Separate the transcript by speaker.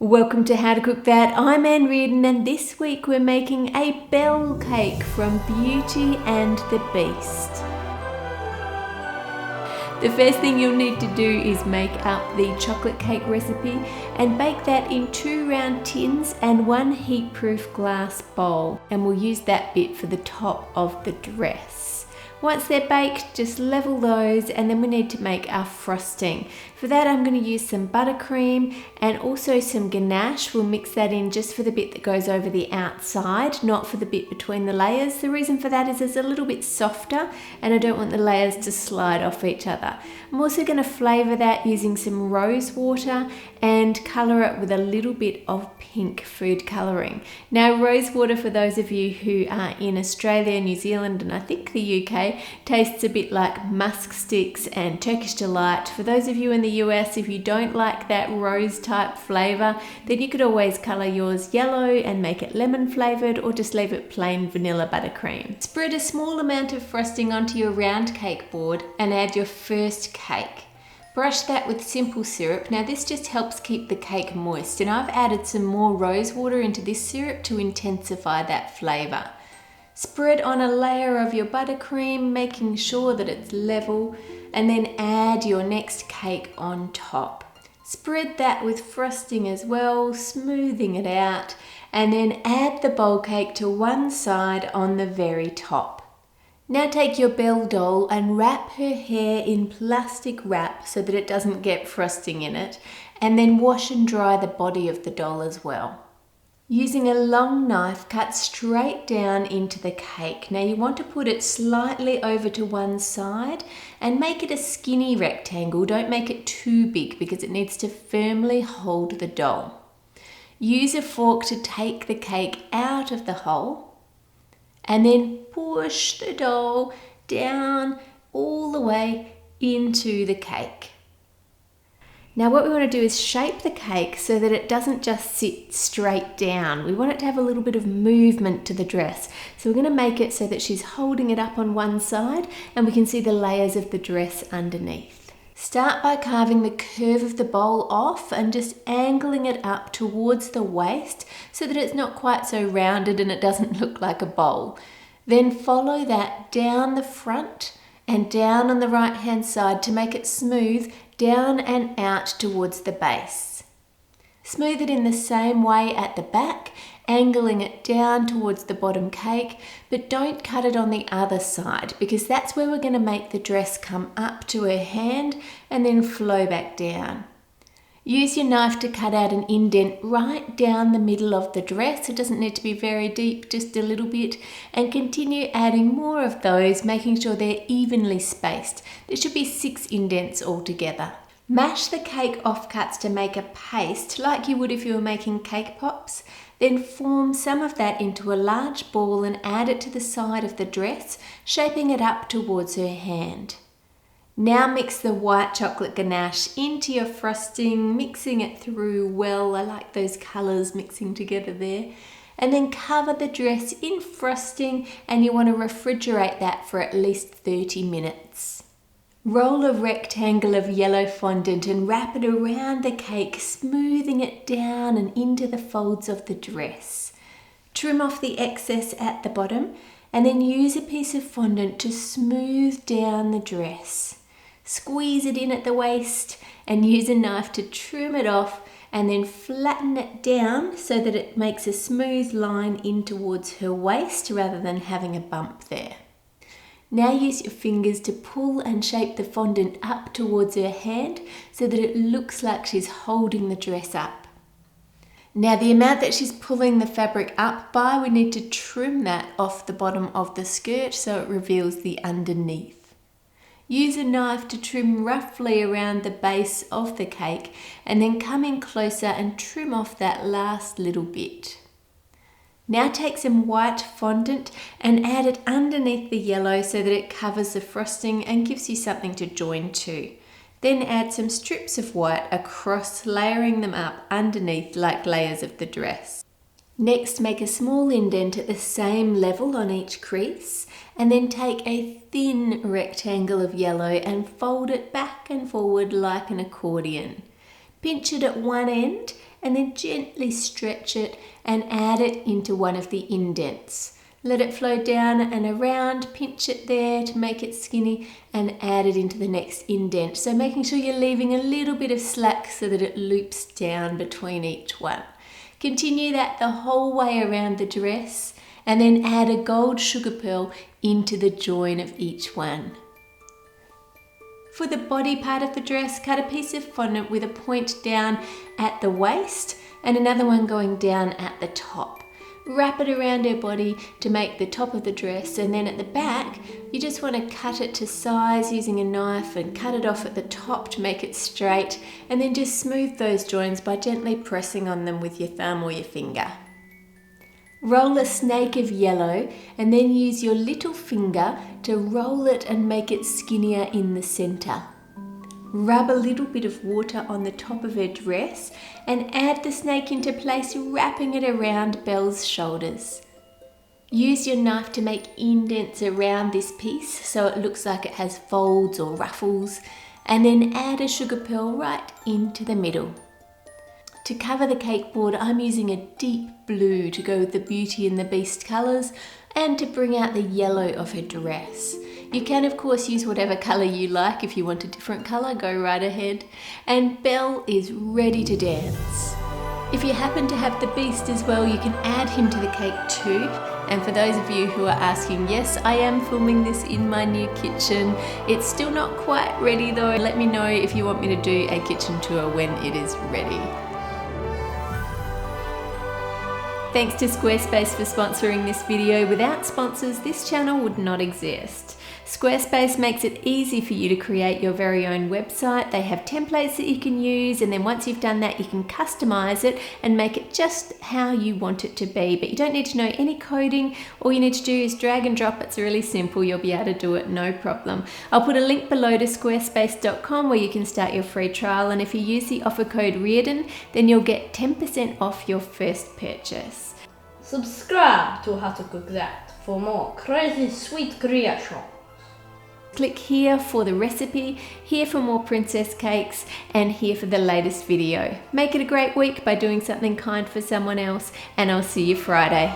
Speaker 1: Welcome to How to Cook That. I'm Ann Reardon, and this week we're making a BELLE cake from Beauty and the Beast. The first thing you'll need to do is make up the chocolate cake recipe and bake that in 2 round tins and 1 heat-proof glass bowl, and we'll use that bit for the top of the dress. Once they're baked, just level those, and then we need to make our frosting. For that, I'm going to use some buttercream and also some ganache. We'll mix that in just for the bit that goes over the outside, not for the bit between the layers. The reason for that is it's a little bit softer and I don't want the layers to slide off each other. I'm also going to flavour that using some rose water and colour it with a little bit of pink food colouring. Now, rose water, for those of you who are in Australia, New Zealand and I think the UK, tastes a bit like musk sticks and Turkish delight. For those of you in the US, if you don't like that rose type flavour, then you could always colour yours yellow and make it lemon flavoured, or just leave it plain vanilla buttercream. Spread a small amount of frosting onto your round cake board and add your first cake. Brush that with simple syrup. Now this just helps keep the cake moist, and I've added some more rose water into this syrup to intensify that flavour. Spread on a layer of your buttercream, making sure that it's level, and then add your next cake on top. Spread that with frosting as well, smoothing it out, and then add the bowl cake to one side on the very top. Now take your BELLE doll and wrap her hair in plastic wrap so that it doesn't get frosting in it, and then wash and dry the body of the doll as well. Using a long knife, cut straight down into the cake. Now you want to put it slightly over to one side and make it a skinny rectangle. Don't make it too big because it needs to firmly hold the doll. Use a fork to take the cake out of the hole and then push the doll down all the way into the cake. Now what we want to do is shape the cake so that it doesn't just sit straight down. We want it to have a little bit of movement to the dress. So we're going to make it so that she's holding it up on one side and we can see the layers of the dress underneath. Start by carving the curve of the bowl off and just angling it up towards the waist so that it's not quite so rounded and it doesn't look like a bowl. Then follow that down the front and down on the right hand side to make it smooth down and out towards the base. Smooth it in the same way at the back, angling it down towards the bottom cake, but don't cut it on the other side because that's where we're going to make the dress come up to her hand and then flow back down. Use your knife to cut out an indent right down the middle of the dress. It doesn't need to be very deep, just a little bit, and continue adding more of those, making sure they're evenly spaced. There should be 6 indents altogether. Mash the cake offcuts to make a paste like you would if you were making cake pops. Then form some of that into a large ball and add it to the side of the dress, shaping it up towards her hand. Now mix the white chocolate ganache into your frosting, mixing it through well. I like those colours mixing together there. And then cover the dress in frosting, and you want to refrigerate that for at least 30 minutes. Roll a rectangle of yellow fondant and wrap it around the cake, smoothing it down and into the folds of the dress. Trim off the excess at the bottom and then use a piece of fondant to smooth down the dress. Squeeze it in at the waist and use a knife to trim it off, and then flatten it down so that it makes a smooth line in towards her waist rather than having a bump there. Now use your fingers to pull and shape the fondant up towards her hand so that it looks like she's holding the dress up. Now the amount that she's pulling the fabric up by, we need to trim that off the bottom of the skirt so it reveals the underneath. Use a knife to trim roughly around the base of the cake and then come in closer and trim off that last little bit. Now take some white fondant and add it underneath the yellow so that it covers the frosting and gives you something to join to. Then add some strips of white across, layering them up underneath like layers of the dress. Next, make a small indent at the same level on each crease, and then take a thin rectangle of yellow and fold it back and forward like an accordion. Pinch it at one end and then gently stretch it and add it into one of the indents. Let it flow down and around, pinch it there to make it skinny and add it into the next indent. So making sure you're leaving a little bit of slack so that it loops down between each one. Continue that the whole way around the dress and then add a gold sugar pearl into the join of each one. For the body part of the dress, cut a piece of fondant with a point down at the waist and another one going down at the top. Wrap it around her body to make the top of the dress, and then at the back you just want to cut it to size using a knife and cut it off at the top to make it straight, and then just smooth those joins by gently pressing on them with your thumb or your finger. Roll a snake of yellow and then use your little finger to roll it and make it skinnier in the center. Rub a little bit of water on the top of her dress and add the snake into place, wrapping it around Belle's shoulders. Use your knife to make indents around this piece so it looks like it has folds or ruffles, and then add a sugar pearl right into the middle. To cover the cake board, I'm using a deep blue to go with the Beauty and the Beast colours and to bring out the yellow of her dress. You can of course use whatever colour you like. If you want a different colour, go right ahead. And Belle is ready to dance. If you happen to have the Beast as well, you can add him to the cake too. And for those of you who are asking, yes, I am filming this in my new kitchen. It's still not quite ready though. Let me know if you want me to do a kitchen tour when it is ready. Thanks to Squarespace for sponsoring this video. Without sponsors, this channel would not exist. Squarespace makes it easy for you to create your very own website. They have templates that you can use, and then once you've done that, you can customize it and make it just how you want it to be. But you don't need to know any coding. All you need to do is drag and drop. It's really simple. You'll be able to do it, no problem. I'll put a link below to squarespace.com where you can start your free trial, and if you use the offer code Reardon, then you'll get 10% off your first purchase.
Speaker 2: Subscribe to How to Cook That for more crazy sweet creations.
Speaker 1: Click here for the recipe, here for more princess cakes, and here for the latest video. Make it a great week by doing something kind for someone else, and I'll see you Friday.